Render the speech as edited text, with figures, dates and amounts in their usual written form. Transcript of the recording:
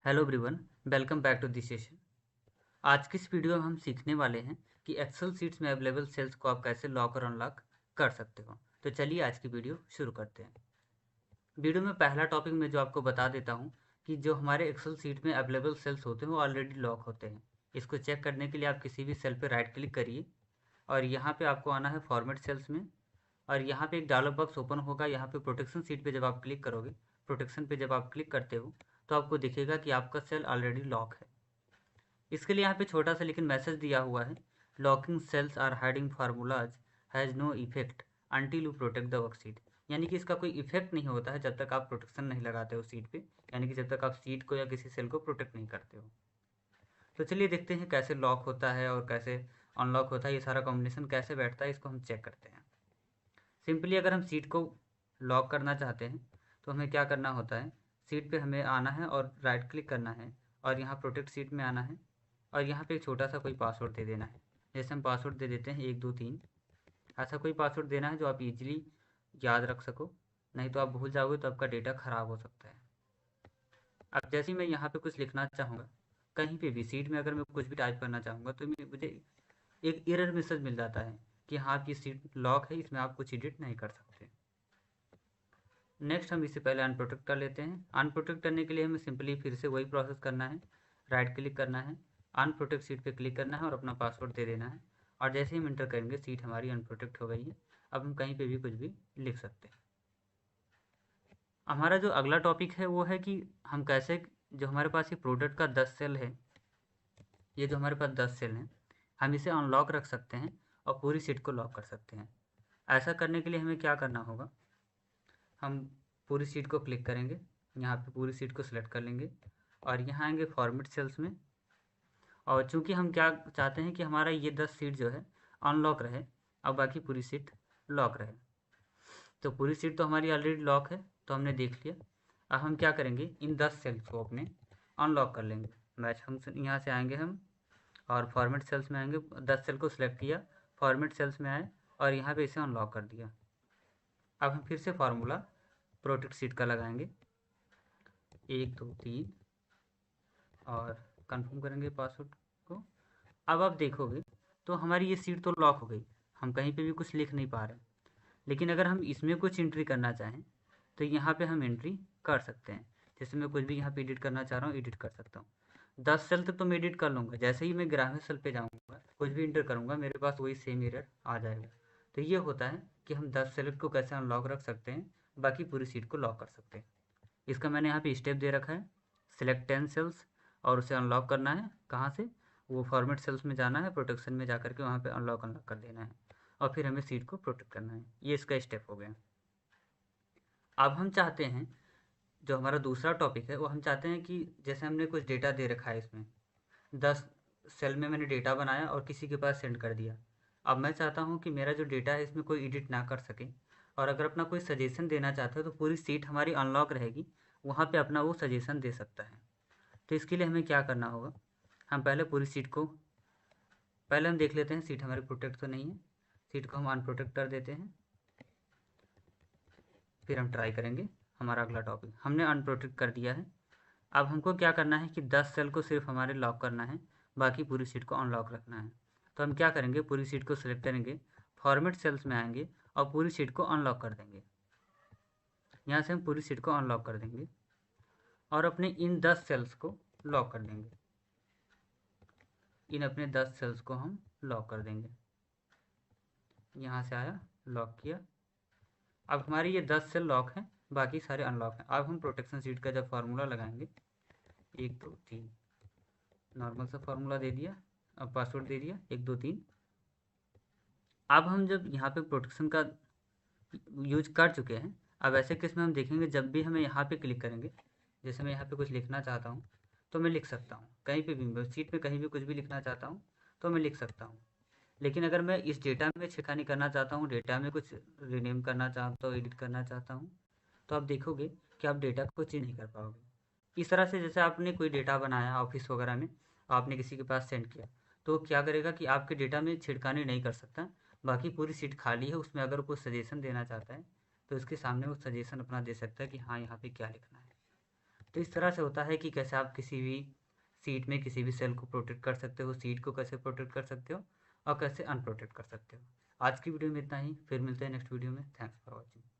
Hello everyone, welcome back to this session. आज की इस वीडियो में हम सीखने वाले हैं कि एक्सेल शीट्स में अवेलेबल सेल्स को आप कैसे लॉक और अनलॉक कर सकते हो। तो चलिए आज की वीडियो शुरू करते हैं। वीडियो में पहला टॉपिक में जो आपको बता देता हूं कि जो हमारे एक्सेल शीट में अवेलेबल सेल्स होते हैं वो ऑलरेडी लॉक होते हैं। इसको चेक करने के लिए आप किसी भी सेल पर राइट क्लिक करिए और यहाँ पर आपको आना है फॉर्मेट सेल्स में। और यहाँ पे एक डायलॉग बॉक्स ओपन होगा। यहाँ पे प्रोटेक्शन सीट पे जब आप क्लिक करोगे, प्रोटेक्शन पे जब आप क्लिक करते हो तो आपको दिखेगा कि आपका सेल ऑलरेडी लॉक है। इसके लिए यहाँ पे छोटा सा लेकिन मैसेज दिया हुआ है, locking cells or hiding formulas has no effect until you protect the worksheet. यानी कि इसका कोई इफेक्ट नहीं होता है जब तक आप प्रोटेक्शन नहीं लगाते हो सीट पे, यानी कि जब तक आप सीट को या किसी सेल को प्रोटेक्ट नहीं करते हो। तो चलिए देखते हैं कैसे लॉक होता है और कैसे अनलॉक होता है, ये सारा कॉम्बिनेशन कैसे बैठता है, इसको हम चेक करते हैं। सिंपली अगर हम सीट को लॉक करना चाहते हैं तो हमें क्या करना होता है, सीट पे हमें आना है और राइट क्लिक करना है और यहाँ प्रोटेक्ट सीट में आना है और यहाँ पे एक छोटा सा कोई पासवर्ड दे देना है। जैसे हम पासवर्ड दे देते हैं 123, ऐसा कोई पासवर्ड देना है जो आप इजीली याद रख सको, नहीं तो आप भूल जाओगे तो आपका डेटा ख़राब हो सकता है। अब जैसे ही मैं यहाँ पे कुछ लिखना चाहूँगा, कहीं पे भी सीट में अगर मैं कुछ भी टाइप करना चाहूँगा तो मुझे एक एरर मैसेज मिल जाता है कि हाँ आपकी सीट लॉक है, इसमें आप कुछ एडिट नहीं कर सकते। नेक्स्ट हम इससे पहले अनप्रोटेक्ट कर लेते हैं। अनप्रोटेक्ट करने के लिए हमें सिंपली फिर से वही प्रोसेस करना है, राइट क्लिक करना है, अनप्रोटेक्ट सीट पे क्लिक करना है और अपना पासवर्ड दे देना है। और जैसे ही हम इंटर करेंगे सीट हमारी अनप्रोटेक्ट हो गई है। अब हम कहीं पे भी कुछ भी लिख सकते हैं। हमारा जो अगला टॉपिक है वो है कि हम कैसे, जो हमारे पास ये प्रोडक्ट का 10 सेल है, ये जो हमारे पास 10 सेल हैं, हम इसे अनलॉक रख सकते हैं और पूरी सीट को लॉक कर सकते हैं। ऐसा करने के लिए हमें क्या करना होगा, हम पूरी सीट को क्लिक करेंगे, यहाँ पे पूरी सीट को सिलेक्ट कर लेंगे और यहाँ आएंगे फॉर्मेट सेल्स में। और चूंकि हम क्या चाहते हैं कि हमारा ये 10 सीट जो है अनलॉक रहे और बाकी पूरी सीट लॉक रहे, तो पूरी सीट तो हमारी ऑलरेडी लॉक है तो हमने देख लिया। अब हम क्या करेंगे, इन 10 सेल्स को अपने अनलॉक कर लेंगे। मैच फंक्शन यहाँ से आएंगे हम और फॉर्मेट सेल्स में आएंगे, 10 सेल को सिलेक्ट किया, फॉर्मेट सेल्स में आए और यहाँ पे इसे अनलॉक कर दिया। अब हम फिर से फार्मूला प्रोटेक्ट सीट का लगाएंगे, 1 2 3 और कंफर्म करेंगे पासवर्ड को। अब आप देखोगे तो हमारी ये सीट तो लॉक हो गई, हम कहीं पे भी कुछ लिख नहीं पा रहे। लेकिन अगर हम इसमें कुछ एंट्री करना चाहें तो यहाँ पे हम एंट्री कर सकते हैं। जैसे मैं कुछ भी यहाँ पे एडिट करना चाह रहा हूँ, एडिट कर सकता हूँ। 10 सेल तक तो मैं एडिट कर लूँगा, जैसे ही मैं 11वें सेल पे जाऊँगा कुछ भी इंटर करूँगा मेरे पास वही सेम एरर आ जाएगा। तो ये होता है कि हम 10 सेल को कैसे अनलॉक रख सकते हैं, बाकी पूरी सीट को लॉक कर सकते हैं। इसका मैंने यहाँ पे स्टेप दे रखा है, सिलेक्ट 10 सेल्स और उसे अनलॉक करना है। कहाँ से, वो फॉर्मेट सेल्स में जाना है, प्रोटेक्शन में जाकर के वहाँ पे अनलॉक अनलॉक कर देना है और फिर हमें सीट को प्रोटेक्ट करना है। ये इसका स्टेप हो गया। अब हम चाहते हैं, जो हमारा दूसरा टॉपिक है वो हम चाहते हैं कि जैसे हमने कुछ डेटा दे रखा है, इसमें 10 सेल में मैंने डेटा बनाया और किसी के पास सेंड कर दिया। अब मैं चाहता हूँ कि मेरा जो डेटा है इसमें कोई एडिट ना कर सके और अगर अपना कोई सजेशन देना चाहता है तो पूरी सीट हमारी अनलॉक रहेगी, वहाँ पे अपना वो सजेशन दे सकता है। तो इसके लिए हमें क्या करना होगा, हम पहले पूरी सीट को, पहले हम देख लेते हैं सीट हमारी प्रोटेक्ट तो नहीं है, सीट को हम अनप्रोटेक्ट कर देते हैं, फिर हम ट्राई करेंगे। हमारा अगला टॉपिक हमने अनप्रोटेक्ट कर दिया है। अब हमको क्या करना है कि 10 सेल को सिर्फ हमारे लॉक करना है, बाकी पूरी सीट को अनलॉक रखना है। तो हम क्या करेंगे, पूरी सीट को सिलेक्ट करेंगे, फॉर्मेट सेल्स में आएंगे और पूरी सीट को अनलॉक कर देंगे। यहाँ से हम पूरी सीट को अनलॉक कर देंगे और अपने इन 10 सेल्स को लॉक कर देंगे। इन अपने 10 सेल्स को हम लॉक कर देंगे। यहाँ से आया, लॉक किया। अब हमारी ये 10 सेल लॉक हैं, बाकी सारे अनलॉक हैं। अब हम प्रोटेक्शन सीट का जब फार्मूला लगाएंगे, 1 2 3, नॉर्मल सा फार्मूला दे दिया, अब पासवर्ड दे दिया 1 2 3। अब हम जब यहाँ पे प्रोटेक्शन का यूज कर चुके हैं, अब ऐसे केस में हम देखेंगे जब भी हमें यहाँ पे क्लिक करेंगे, जैसे मैं यहाँ पे कुछ लिखना चाहता हूँ तो मैं लिख सकता हूँ, कहीं पे भी सीट में कहीं भी कुछ भी लिखना चाहता हूँ तो मैं लिख सकता हूँ। लेकिन अगर मैं इस डेटा में छेड़खानी करना चाहता हूँ, डेटा में कुछ रीनेम करना चाहता हूँ, एडिट करना चाहता हूँ, तो आप देखोगे कि आप डेटा को चेंज नहीं कर पाओगे। इस तरह से जैसे आपने कोई डेटा बनाया ऑफिस वगैरह में, आपने किसी के पास सेंड किया, तो क्या करेगा कि आपके डेटा में छेड़खानी नहीं कर सकता, बाकी पूरी सीट खाली है, उसमें अगर कोई सजेशन देना चाहता है तो उसके सामने वो सजेशन अपना दे सकता है कि हाँ यहाँ पे क्या लिखना है। तो इस तरह से होता है कि कैसे आप किसी भी सीट में किसी भी सेल को प्रोटेक्ट कर सकते हो, सीट को कैसे प्रोटेक्ट कर सकते हो और कैसे अनप्रोटेक्ट कर सकते हो। आज की वीडियो में इतना ही, फिर मिलते हैं नेक्स्ट वीडियो में। Thanks for watching.